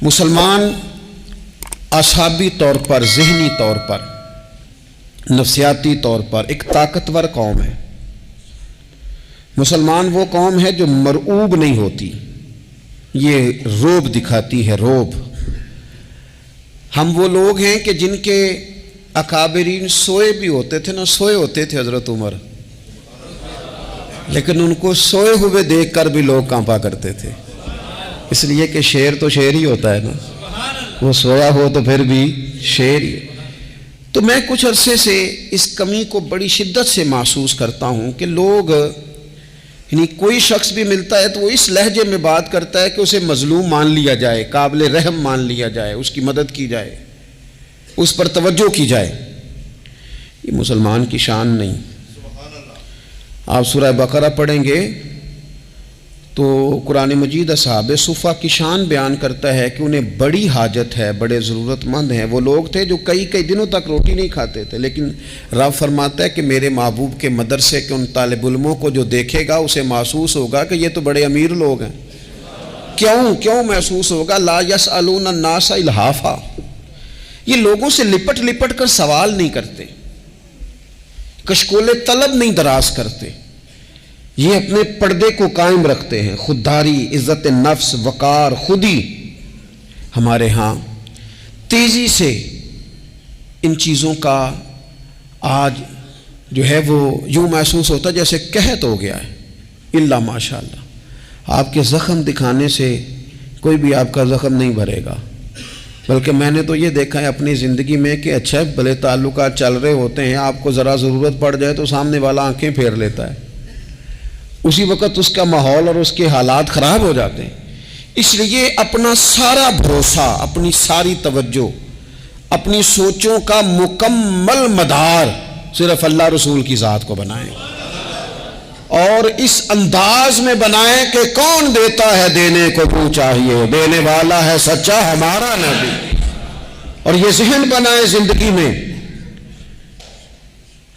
مسلمان اعصابی طور پر، ذہنی طور پر، نفسیاتی طور پر ایک طاقتور قوم ہے۔ مسلمان وہ قوم ہے جو مرعوب نہیں ہوتی، یہ روب دکھاتی ہے، روب۔ ہم وہ لوگ ہیں کہ جن کے اکابرین سوئے بھی ہوتے تھے، سوئے ہوتے تھے حضرت عمر، لیکن ان کو سوئے ہوئے دیکھ کر بھی لوگ کانپا کرتے تھے، اس لیے کہ شیر تو شیر ہی ہوتا ہے نا، وہ سویا ہو تو پھر بھی شیر ہی۔ تو میں کچھ عرصے سے اس کمی کو بڑی شدت سے محسوس کرتا ہوں کہ لوگ، یعنی کوئی شخص بھی ملتا ہے تو وہ اس لہجے میں بات کرتا ہے کہ اسے مظلوم مان لیا جائے، قابل رحم مان لیا جائے، اس کی مدد کی جائے، اس پر توجہ کی جائے۔ یہ مسلمان کی شان نہیں۔ آپ سورہ بقرہ پڑھیں گے تو قرآن مجید اصحاب صفہ کی شان بیان کرتا ہے کہ انہیں بڑی حاجت ہے، بڑے ضرورت مند ہیں۔ وہ لوگ تھے جو کئی دنوں تک روٹی نہیں کھاتے تھے، لیکن رب فرماتا ہے کہ میرے محبوب کے مدرسے کے ان طالب علموں کو جو دیکھے گا اسے محسوس ہوگا کہ یہ تو بڑے امیر لوگ ہیں۔ کیوں محسوس ہوگا؟ لا یسألون الناس الحافا، یہ لوگوں سے لپٹ لپٹ کر سوال نہیں کرتے، کشکول طلب نہیں دراز کرتے، یہ اپنے پردے کو قائم رکھتے ہیں۔ خودداری، عزت نفس، وقار، خودی، ہمارے ہاں تیزی سے ان چیزوں کا آج جو ہے وہ یوں محسوس ہوتا ہے جیسے قحط ہو گیا ہے۔ الا ماشاء اللہ، آپ کے زخم دکھانے سے کوئی بھی آپ کا زخم نہیں بھرے گا، بلکہ میں نے تو یہ دیکھا ہے اپنی زندگی میں کہ اچھا بھلے تعلقات چل رہے ہوتے ہیں، آپ کو ذرا ضرورت پڑ جائے تو سامنے والا آنکھیں پھیر لیتا ہے، اسی وقت اس کا ماحول اور اس کے حالات خراب ہو جاتے ہیں۔ اس لیے اپنا سارا بھروسہ، اپنی ساری توجہ، اپنی سوچوں کا مکمل مدار صرف اللہ رسول کی ذات کو بنائیں، اور اس انداز میں بنائیں کہ کون دیتا ہے دینے کو تو چاہیے، دینے والا ہے سچا ہمارا نبی۔ اور یہ ذہن بنائیں زندگی میں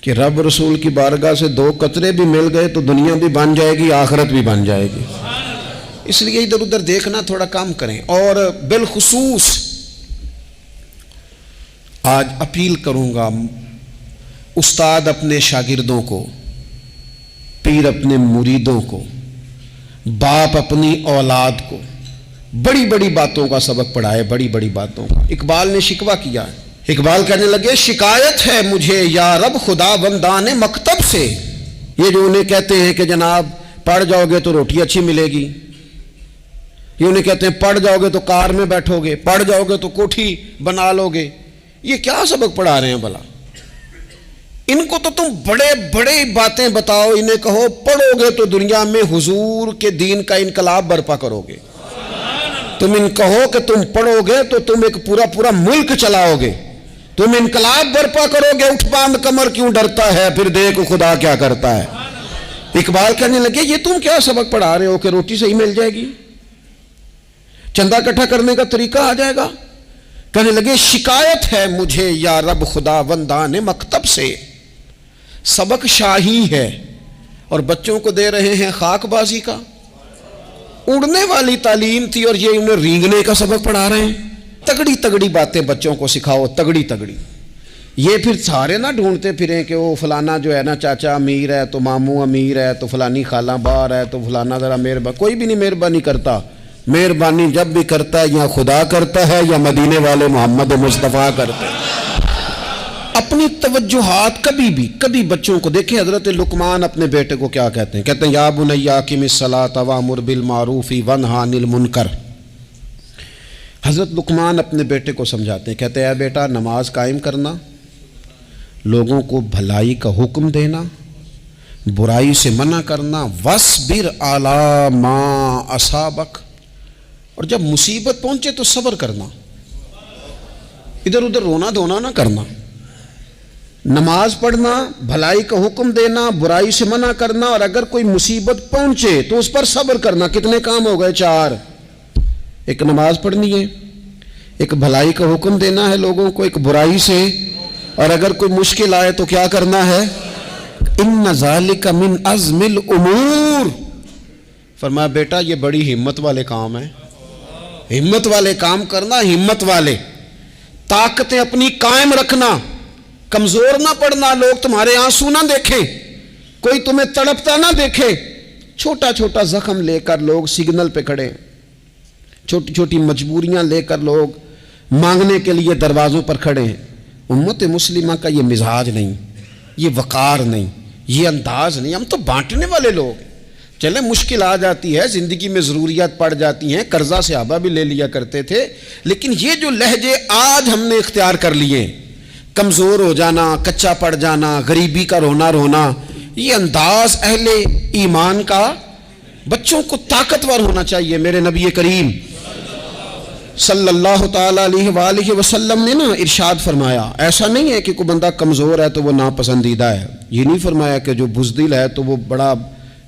کہ رب رسول کی بارگاہ سے 2 قطرے بھی مل گئے تو دنیا بھی بن جائے گی، آخرت بھی بن جائے گی۔ اس لیے ادھر ادھر دیکھنا تھوڑا کم کریں۔ اور بالخصوص آج اپیل کروں گا، استاد اپنے شاگردوں کو، پیر اپنے مریدوں کو، باپ اپنی اولاد کو بڑی بڑی باتوں کا سبق پڑھائے، بڑی بڑی باتوں کا۔ اقبال نے شکوہ کیا ہے، اقبال کہنے لگے شکایت ہے مجھے یا رب خدا بندان مکتب سے، یہ جو انہیں کہتے ہیں کہ جناب پڑھ جاؤ گے تو روٹی اچھی ملے گی، یہ انہیں کہتے ہیں پڑھ جاؤ گے تو کار میں بیٹھو گے، پڑھ جاؤ گے تو کوٹھی بنا لو گے، یہ کیا سبق پڑھا رہے ہیں بھلا؟ ان کو تو تم بڑے بڑے باتیں بتاؤ، انہیں کہو پڑھو گے تو دنیا میں حضور کے دین کا انقلاب برپا کرو گے، تم ان کہو کہ تم پڑھو گے تو تم ایک پورا ملک چلاؤ گے، تم انقلاب برپا کرو گے، اٹھ باندھ کمر کیوں ڈرتا ہے، پھر دیکھ خدا کیا کرتا ہے۔ اقبال کہنے لگے یہ تم کیا سبق پڑھا رہے ہو کہ روٹی صحیح مل جائے گی، چندہ اکٹھا کرنے کا طریقہ آ جائے گا؟ کہنے لگے شکایت ہے مجھے یا رب خدا بندان مکتب سے، سبق شاہی ہے اور بچوں کو دے رہے ہیں خاک بازی کا، اڑنے والی تعلیم تھی اور یہ انہیں رینگنے کا سبق پڑھا رہے ہیں۔ تگڑی باتیں بچوں کو سکھاؤ، تگڑی۔ یہ پھر سارے نہ ڈھونڈتے پھریں کہ وہ فلانا جو ہے نا چاچا امیر ہے تو ماموں امیر ہے تو فلانی خالہ باہر ہے تو فلانا ذرا مہربانی، کوئی بھی نہیں مہربانی کرتا۔ مہربانی جب بھی کرتا ہے یا خدا کرتا ہے یا مدینے والے محمد مصطفیٰ کرتے ہیں۔ اپنی توجہات کبھی بچوں کو دیکھیں، حضرت لقمان اپنے بیٹے کو کیا کہتے ہیں یا بنی اقم الصلاۃ وامر بالمعروف وانہی عن المنکر۔ حضرت لقمان اپنے بیٹے کو سمجھاتے ہیں، کہتے ہیں اے بیٹا نماز قائم کرنا، لوگوں کو بھلائی کا حکم دینا، برائی سے منع کرنا، وَاصْبِرْ عَلَىٰ مَا أَصَابَكَ، اور جب مصیبت پہنچے تو صبر کرنا، ادھر ادھر رونا دھونا نہ کرنا، نماز پڑھنا، بھلائی کا حکم دینا، برائی سے منع کرنا، اور اگر کوئی مصیبت پہنچے تو اس پر صبر کرنا۔ کتنے کام ہو گئے؟ 4۔ ایک نماز پڑھنی ہے، ایک بھلائی کا حکم دینا ہے لوگوں کو، ایک برائی سے، اور اگر کوئی مشکل آئے تو کیا کرنا ہے؟ ان ذالک من عزم الامور، فرمایا بیٹا یہ بڑی ہمت والے کام ہیں، ہمت والے کام کرنا، ہمت والے، طاقتیں اپنی قائم رکھنا، کمزور نہ پڑنا، لوگ تمہارے آنسو نہ دیکھیں، کوئی تمہیں تڑپتا نہ دیکھے۔ چھوٹا چھوٹا زخم لے کر لوگ سگنل پہ کھڑے، چھوٹی چھوٹی مجبوریاں لے کر لوگ مانگنے کے لیے دروازوں پر کھڑے ہیں۔ امت مسلمہ کا یہ مزاج نہیں، یہ وقار نہیں، یہ انداز نہیں۔ ہم تو بانٹنے والے لوگ ہیں۔ چلے مشکل آ جاتی ہے، زندگی میں ضروریات پڑ جاتی ہیں، قرضہ صحابہ بھی لے لیا کرتے تھے، لیکن یہ جو لہجے آج ہم نے اختیار کر لیے، کمزور ہو جانا، کچا پڑ جانا، غریبی کا رونا رونا، یہ انداز اہل ایمان کا۔ بچوں کو طاقتور ہونا چاہیے۔ میرے نبی کریم صلی اللہ تعالی علیہ وآلہ وسلم نے نا ارشاد فرمایا، ایسا نہیں ہے کہ کوئی بندہ کمزور ہے تو وہ ناپسندیدہ ہے، یہ نہیں فرمایا کہ جو بزدل ہے تو وہ بڑا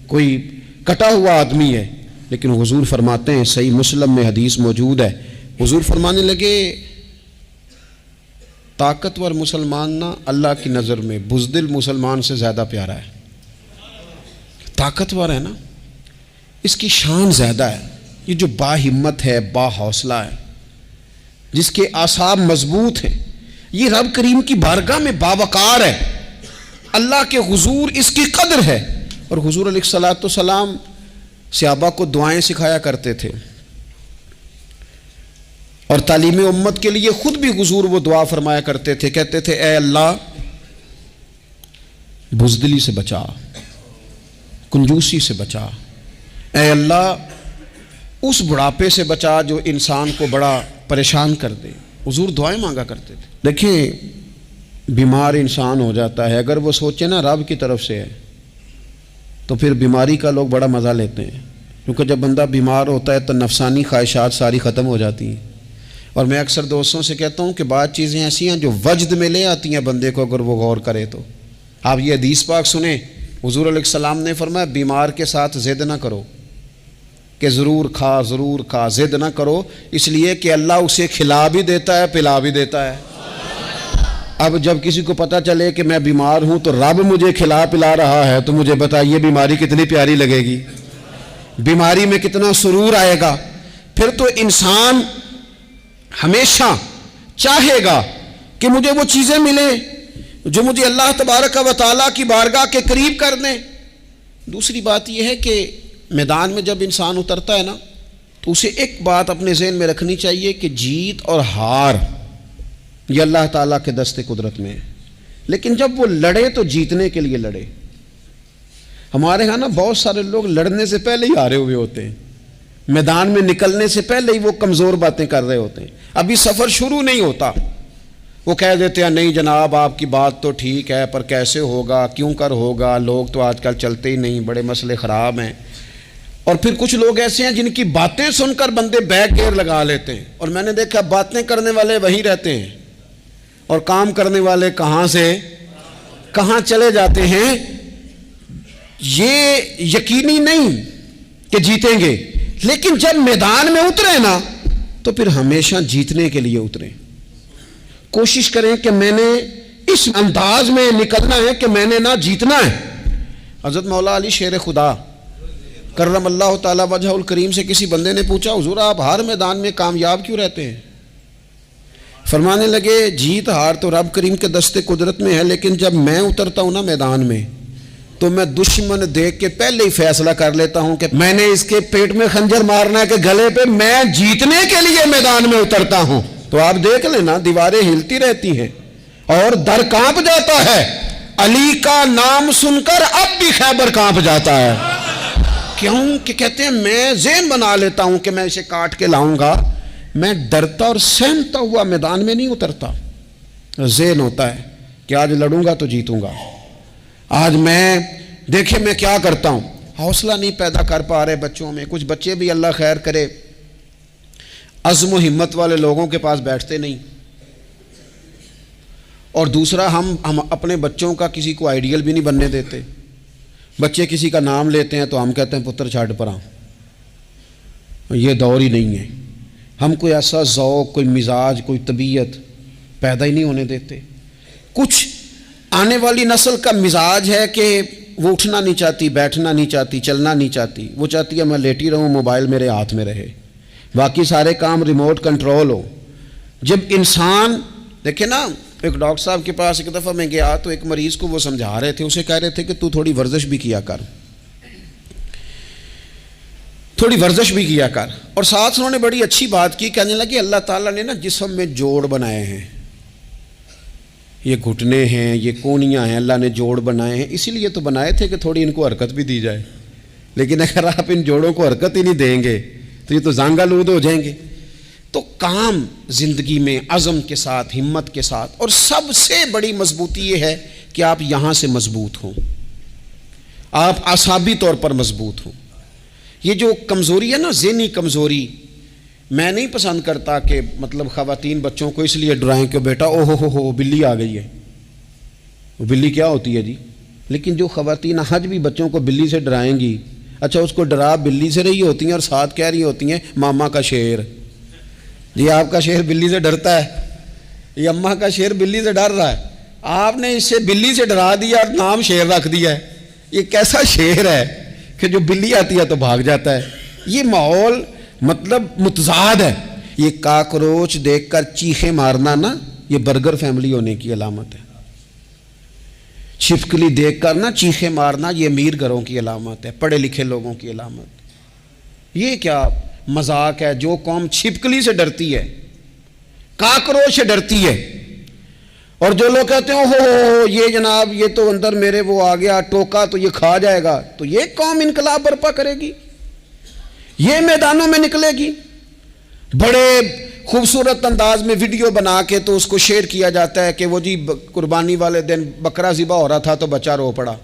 کوئی کٹا ہوا آدمی ہے، لیکن حضور فرماتے ہیں، صحیح مسلم میں حدیث موجود ہے، حضور فرمانے لگے طاقتور مسلمان نا اللہ کی نظر میں بزدل مسلمان سے زیادہ پیارا ہے۔ طاقتور ہے نا، اس کی شان زیادہ ہے۔ یہ جو با ہمت ہے، با حوصلہ ہے، جس کے اعصاب مضبوط ہیں، یہ رب کریم کی بارگاہ میں باوقار ہے، اللہ کے حضور اس کی قدر ہے۔ اور حضور علیہ الصلوۃ والسلام صحابہ کو دعائیں سکھایا کرتے تھے، اور تعلیم امت کے لیے خود بھی حضور وہ دعا فرمایا کرتے تھے، کہتے تھے اے اللہ بزدلی سے بچا، کنجوسی سے بچا، اے اللہ اس بڑھاپے سے بچا جو انسان کو بڑا پریشان کر دے۔ حضور دعائیں مانگا کرتے تھے۔ دیکھیں بیمار انسان ہو جاتا ہے، اگر وہ سوچے نا رب کی طرف سے ہے تو پھر بیماری کا لوگ بڑا مزہ لیتے ہیں، کیونکہ جب بندہ بیمار ہوتا ہے تو نفسانی خواہشات ساری ختم ہو جاتی ہیں۔ اور میں اکثر دوستوں سے کہتا ہوں کہ بعض چیزیں ایسی ہیں جو وجد میں لے آتی ہیں بندے کو، اگر وہ غور کرے تو۔ آپ یہ حدیث پاک سنیں، حضور علیہ السلام نے فرمایا بیمار کے ساتھ ضد نہ کرو کہ ضرور کھا، ضد نہ کرو، اس لیے کہ اللہ اسے کھلا بھی دیتا ہے، پلا بھی دیتا ہے۔ اب جب کسی کو پتہ چلے کہ میں بیمار ہوں تو رب مجھے کھلا پلا رہا ہے تو مجھے بتائیے بیماری کتنی پیاری لگے گی، بیماری میں کتنا سرور آئے گا۔ پھر تو انسان ہمیشہ چاہے گا کہ مجھے وہ چیزیں ملیں جو مجھے اللہ تبارک و تعالیٰ کی بارگاہ کے قریب کر دیں۔ دوسری بات یہ ہے کہ میدان میں جب انسان اترتا ہے نا تو اسے ایک بات اپنے ذہن میں رکھنی چاہیے کہ جیت اور ہار یہ اللہ تعالیٰ کے دست قدرت میں ہے، لیکن جب وہ لڑے تو جیتنے کے لیے لڑے۔ ہمارے ہاں نا بہت سارے لوگ لڑنے سے پہلے ہی ہارے ہوئے ہوتے ہیں، میدان میں نکلنے سے پہلے ہی وہ کمزور باتیں کر رہے ہوتے ہیں، ابھی سفر شروع نہیں ہوتا، وہ کہہ دیتے ہیں نہیں جناب آپ کی بات تو ٹھیک ہے پر کیسے ہوگا، کیوں کر ہوگا، لوگ تو آج کل چلتے ہی نہیں، بڑے مسئلے خراب ہیں۔ اور پھر کچھ لوگ ایسے ہیں جن کی باتیں سن کر بندے بیک گیئر لگا لیتے ہیں، اور میں نے دیکھا باتیں کرنے والے وہیں رہتے ہیں اور کام کرنے والے کہاں سے کہاں چلے جاتے ہیں۔ یہ یقینی نہیں کہ جیتیں گے، لیکن جب میدان میں اترے نا تو پھر ہمیشہ جیتنے کے لیے اتریں۔ کوشش کریں کہ میں نے اس انداز میں نکلنا ہے کہ میں نے نہ جیتنا ہے۔ حضرت مولا علی شیر خدا کرم اللہ تعالی وجہ الکریم سے کسی بندے نے پوچھا حضور آپ ہر میدان میں کامیاب کیوں رہتے ہیں؟ فرمانے لگے جیت ہار تو رب کریم کے دست قدرت میں ہے، لیکن جب میں اترتا ہوں نا میدان میں تو میں دشمن دیکھ کے پہلے ہی فیصلہ کر لیتا ہوں کہ میں نے اس کے پیٹ میں خنجر مارنا ہے کہ گلے پہ، میں جیتنے کے لیے میدان میں اترتا ہوں۔ تو آپ دیکھ لینا دیواریں ہلتی رہتی ہیں اور در کانپ جاتا ہے، علی کا نام سن کر اب بھی خیبر کانپ جاتا ہے۔ کیوں کہ کہتے ہیں میں ذہن بنا لیتا ہوں کہ میں اسے کاٹ کے لاؤں گا، میں ڈرتا اور سہمتا ہوا میدان میں نہیں اترتا۔ ذہن ہوتا ہے کہ آج لڑوں گا تو جیتوں گا، آج میں دیکھیں میں کیا کرتا ہوں۔ حوصلہ نہیں پیدا کر پا رہے بچوں میں، کچھ بچے بھی اللہ خیر کرے عزم و ہمت والے لوگوں کے پاس بیٹھتے نہیں، اور دوسرا ہم اپنے بچوں کا کسی کو آئیڈیل بھی نہیں بننے دیتے۔ بچے کسی کا نام لیتے ہیں تو ہم کہتے ہیں پتر چھاڑ پر یہ دور ہی نہیں ہے، ہم کوئی ایسا ذوق، کوئی مزاج، کوئی طبیعت پیدا ہی نہیں ہونے دیتے۔ کچھ آنے والی نسل کا مزاج ہے کہ وہ اٹھنا نہیں چاہتی، بیٹھنا نہیں چاہتی، چلنا نہیں چاہتی، وہ چاہتی ہے میں لیٹی رہوں، موبائل میرے ہاتھ میں رہے۔ باقی سارے کام ریموٹ کنٹرول ہو. جب انسان دیکھیں نا، ایک ڈاکٹر صاحب کے پاس ایک دفعہ میں گیا تو ایک مریض کو وہ سمجھا رہے تھے، اسے کہہ رہے تھے کہ تو تھوڑی ورزش بھی کیا کر، تھوڑی ورزش بھی کیا کر. اور ساتھ انہوں نے بڑی اچھی بات کی، کہنے لگے اللہ تعالیٰ نے نا جسم میں جوڑ بنائے ہیں، یہ گھٹنے ہیں، یہ کونیاں ہیں، اللہ نے جوڑ بنائے ہیں، اسی لیے تو بنائے تھے کہ تھوڑی ان کو حرکت بھی دی جائے. لیکن اگر آپ ان جوڑوں کو حرکت ہی نہیں دیں گے تو یہ تو زانگالود ہو جائیں گے. تو کام زندگی میں عزم کے ساتھ، ہمت کے ساتھ، اور سب سے بڑی مضبوطی یہ ہے کہ آپ یہاں سے مضبوط ہوں، آپ اعصابی طور پر مضبوط ہوں. یہ جو کمزوری ہے نا، ذہنی کمزوری، میں نہیں پسند کرتا کہ مطلب خواتین بچوں کو اس لیے ڈرائیں کہ بیٹا او ہو بلی آ گئی ہے. وہ بلی کیا ہوتی ہے جی؟ لیکن جو خواتین حج بھی بچوں کو بلی سے ڈرائیں گی، اچھا اس کو ڈرا بلی سے رہی ہوتی ہیں اور ساتھ کہہ رہی ہوتی ہیں ماما کا شیر. جی آپ کا شیر بلی سے ڈرتا ہے، یہ اماں کا شیر بلی سے ڈر رہا ہے، آپ نے اس سے بلی سے ڈرا دیا اور نام شیر رکھ دیا ہے. یہ کیسا شیر ہے کہ جو بلی آتی ہے تو بھاگ جاتا ہے؟ یہ ماحول مطلب متضاد ہے. یہ کاکروچ دیکھ کر چیخیں مارنا نا، یہ برگر فیملی ہونے کی علامت ہے. چھپکلی دیکھ کر نا چیخیں مارنا، یہ امیر گھروں کی علامت ہے، پڑھے لکھے لوگوں کی علامت. یہ کیا مذاق ہے؟ جو قوم چھپکلی سے ڈرتی ہے، کاکروچ سے ڈرتی ہے، اور جو لوگ کہتے ہیں ہو یہ جناب یہ تو اندر میرے وہ آ گیا ٹوکا تو یہ کھا جائے گا، تو یہ قوم انقلاب برپا کرے گی، یہ میدانوں میں نکلے گی. بڑے خوبصورت انداز میں ویڈیو بنا کے تو اس کو شیئر کیا جاتا ہے کہ وہ جی قربانی والے دن بکرا ذبح ہو رہا تھا تو بچہ رو پڑا.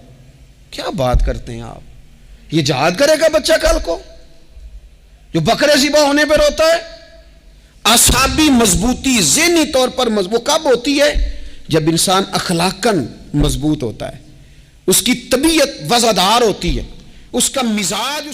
کیا بات کرتے ہیں آپ؟ یہ جہاد کرے گا بچہ کل کو جو بکرے ذبح ہونے پہ روتا ہے؟ اعصابی مضبوطی ذہنی طور پر مضبوط کب ہوتی ہے؟ جب انسان اخلاقاً مضبوط ہوتا ہے، اس کی طبیعت وزادار ہوتی ہے، اس کا مزاج